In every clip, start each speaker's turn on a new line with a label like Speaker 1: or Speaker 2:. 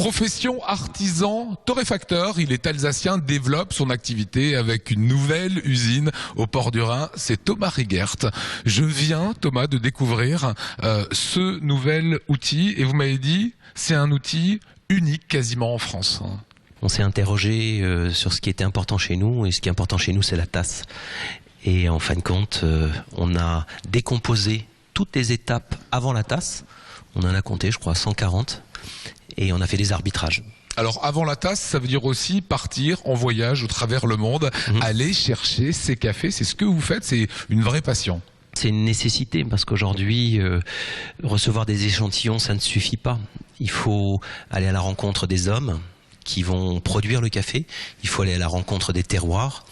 Speaker 1: Profession artisan torréfacteur, il est alsacien, développe son activité avec une nouvelle usine au port du Rhin, c'est Thomas Riegert. Je viens, Thomas, de découvrir ce nouvel outil et vous m'avez dit c'est un outil unique quasiment en France.
Speaker 2: On s'est interrogé sur ce qui était important chez nous et ce qui est important chez nous c'est la tasse. Et en fin de compte, on a décomposé toutes les étapes avant la tasse, on en a compté je crois 140. Et on a fait des arbitrages.
Speaker 1: Alors avant la tasse, ça veut dire aussi partir en voyage au travers le monde, aller chercher ces cafés, c'est ce que vous faites, c'est une vraie passion.
Speaker 2: C'est une nécessité parce qu'aujourd'hui, recevoir des échantillons, ça ne suffit pas. Il faut aller à la rencontre des hommes qui vont produire le café, il faut aller à la rencontre des terroirs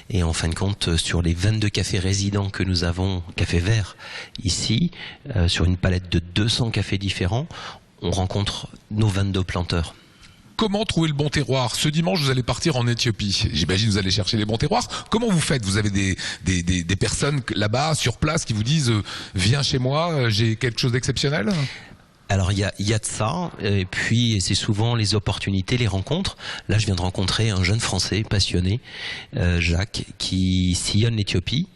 Speaker 2: et en fin de compte sur les 22 cafés résidents que nous avons, cafés verts ici, sur une palette de 200 cafés différents, on rencontre nos 22 planteurs.
Speaker 1: Comment trouver le bon terroir? Ce dimanche, vous allez partir en Éthiopie. J'imagine que vous allez chercher les bons terroirs. Comment vous faites? Vous avez des personnes là-bas, sur place, qui vous disent « Viens chez moi, j'ai quelque chose d'exceptionnel » ?
Speaker 2: Alors il y a de ça, et puis c'est souvent les opportunités, les rencontres. Là je viens de rencontrer un jeune Français passionné, Jacques, qui sillonne l'Éthiopie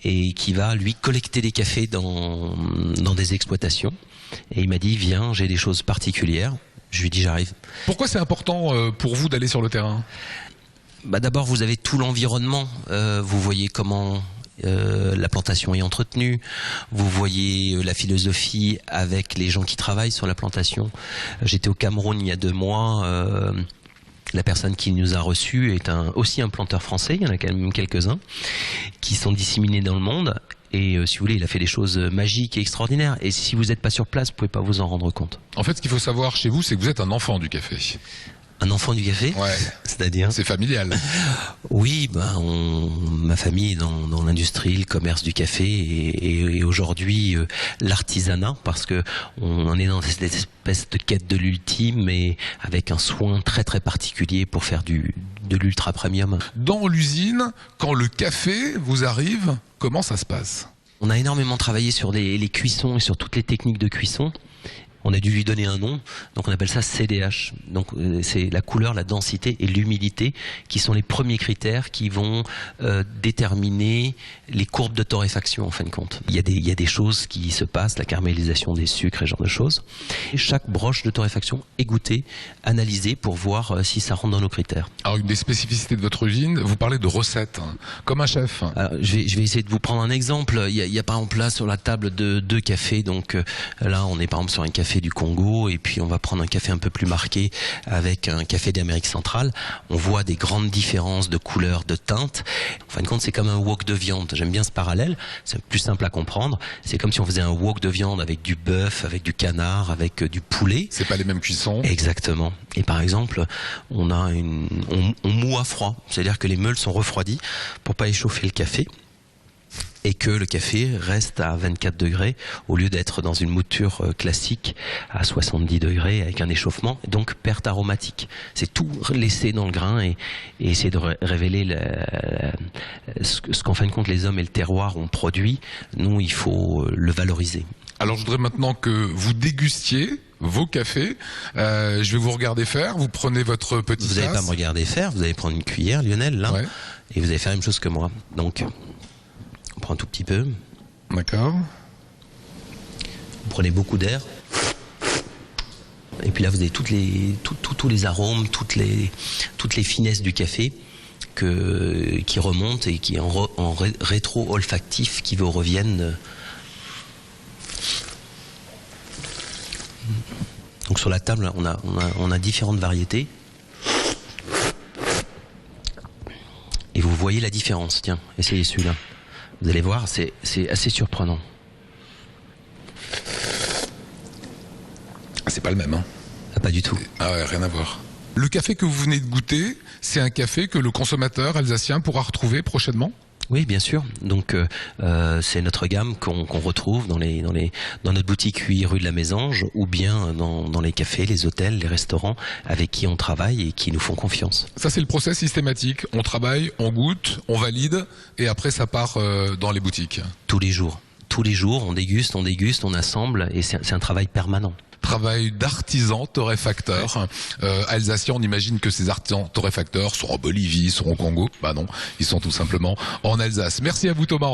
Speaker 2: et qui va lui collecter des cafés dans des exploitations. Et il m'a dit viens, j'ai des choses particulières. Je lui ai dit j'arrive.
Speaker 1: Pourquoi c'est important pour vous d'aller sur le terrain?
Speaker 2: D'abord vous avez tout l'environnement, vous voyez comment la plantation est entretenue, vous voyez la philosophie avec les gens qui travaillent sur la plantation. J'étais au Cameroun il y a 2 mois, la personne qui nous a reçus est aussi un planteur français, il y en a quand même quelques-uns qui sont disséminés dans le monde. Et si vous voulez, il a fait des choses magiques et extraordinaires. Et si vous n'êtes pas sur place, vous ne pouvez pas vous en rendre compte.
Speaker 1: En fait, ce qu'il faut savoir chez vous, c'est que vous êtes un enfant du café.
Speaker 2: Un enfant du café?
Speaker 1: Ouais.
Speaker 2: C'est-à-dire?
Speaker 1: C'est familial.
Speaker 2: Oui, ma famille est dans l'industrie, le commerce du café et aujourd'hui l'artisanat, parce que on est dans cette espèce de quête de l'ultime et avec un soin très très particulier pour faire de l'ultra premium. Dans
Speaker 1: l'usine, quand le café vous arrive, comment ça se passe?
Speaker 2: On a énormément travaillé sur les cuissons et sur toutes les techniques de cuisson. On a dû lui donner un nom, donc on appelle ça CDH. Donc c'est la couleur, la densité et l'humidité qui sont les premiers critères qui vont déterminer les courbes de torréfaction en fin de compte. Il y a des choses qui se passent, la caramélisation des sucres et ce genre de choses. Et chaque broche de torréfaction est goûtée, analysée pour voir si ça rentre dans nos critères.
Speaker 1: Alors une des spécificités de votre usine, vous parlez de recettes, comme un chef.
Speaker 2: Alors, je vais essayer de vous prendre un exemple. Il y a par exemple là sur la table de 2 cafés, donc là on est par exemple sur un café du Congo et puis on va prendre un café un peu plus marqué avec un café d'Amérique centrale. On voit des grandes différences de couleurs, de teintes. En fin de compte, c'est comme un wok de viande. J'aime bien ce parallèle, c'est plus simple à comprendre. C'est comme si on faisait un wok de viande avec du bœuf, avec du canard, avec du poulet.
Speaker 1: C'est pas les mêmes cuissons.
Speaker 2: Exactement. Et par exemple, on moud à froid, c'est-à-dire que les meules sont refroidies pour pas échauffer le café. Et que le café reste à 24 degrés au lieu d'être dans une mouture classique à 70 degrés avec un échauffement, donc perte aromatique. C'est tout laissé dans le grain et essayer de révéler ce qu'en fin de compte les hommes et le terroir ont produit. Nous, il faut le valoriser.
Speaker 1: Alors je voudrais maintenant que vous dégustiez vos cafés. Je vais vous regarder faire. Vous prenez votre petit
Speaker 2: Vous
Speaker 1: sas.
Speaker 2: n'allez pas me regarder faire, vous allez prendre une cuillère, Lionel, là,
Speaker 1: ouais.
Speaker 2: Et vous allez faire la même chose que moi. Donc, on prend un tout petit peu.
Speaker 1: D'accord.
Speaker 2: Vous prenez beaucoup d'air. Et puis là, vous avez tous les arômes, toutes les finesses du café qui remontent et qui en rétro-olfactif qui vous reviennent. Donc sur la table, on a différentes variétés. Et vous voyez la différence. Tiens, essayez celui-là. Vous allez voir, c'est assez surprenant.
Speaker 1: C'est pas le même, hein?
Speaker 2: Ah, pas du tout.
Speaker 1: Ah ouais, rien à voir. Le café que vous venez de goûter, c'est un café que le consommateur alsacien pourra retrouver prochainement?
Speaker 2: Oui, bien sûr. Donc c'est notre gamme qu'on retrouve dans notre boutique 8 rue de la Mésange ou bien dans les cafés, les hôtels, les restaurants avec qui on travaille et qui nous font confiance.
Speaker 1: Ça, c'est le process systématique. On travaille, on goûte, on valide et après ça part dans les boutiques.
Speaker 2: Tous les jours. tous les jours, on déguste, on assemble, et c'est un travail permanent.
Speaker 1: Travail d'artisan torréfacteur alsacien. On imagine que ces artisans torréfacteurs sont en Bolivie, sont au Congo. Bah non, ils sont tout simplement en Alsace. Merci à vous Thomas.